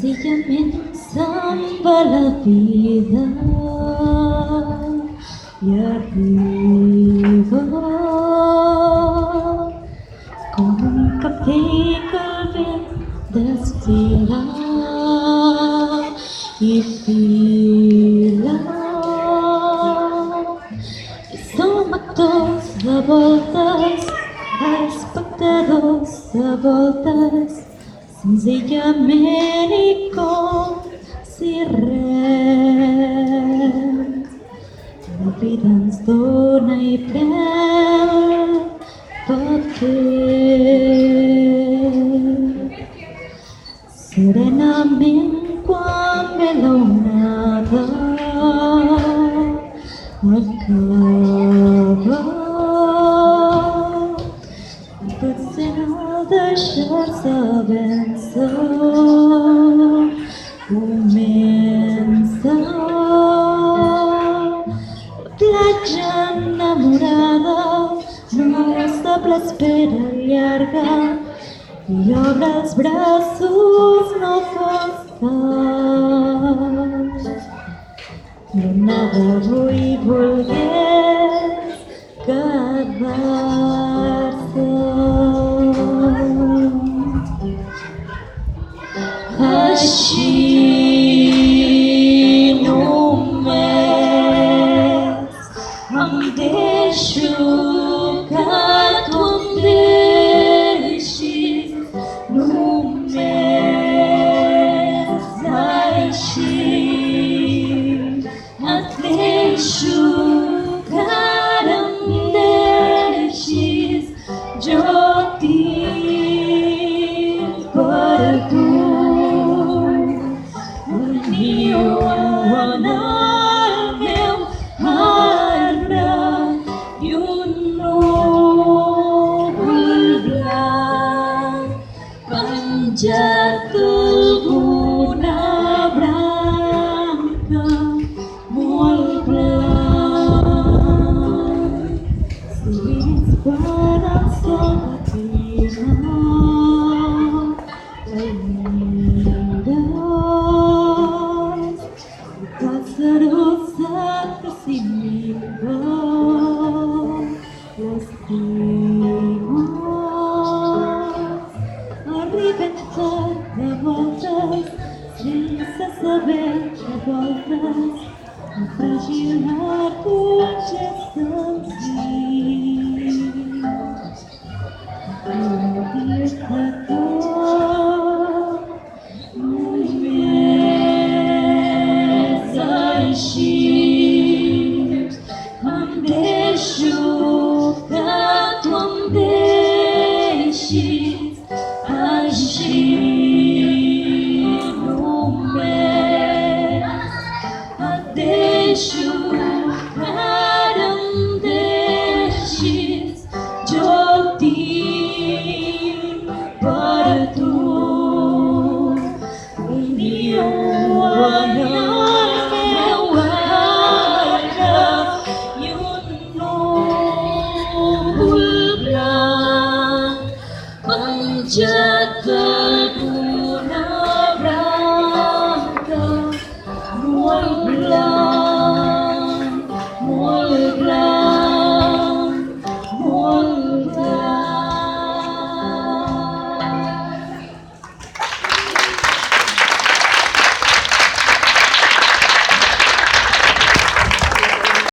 Sencillamente samba la vida y arriba con un cafè que el vent desfila i fila. I som actors de voltes, espectadors de voltes, senzillament i com si res. La vida ens dona i pren paper. Serenament quan ve l'onada acaba. Potser no deixar-se vèncer comença. La platja enamorada no sap l'espera llarga i obre els braços no fos cas. L'onada avui volgués quedar-se. Així només em deixo que tu em deixis, només així et deixo que ara em deixis, jo tinc per tu un niu en el meu arbre i un núvol blanc penjat d'alguna branca molt blanc. Sovint quan el sol declina el mires, el pássaro s'aproxima, l'estimes. Arribem tard de voltes, sense saber de voltes, el fràgil art d'un gest senzill.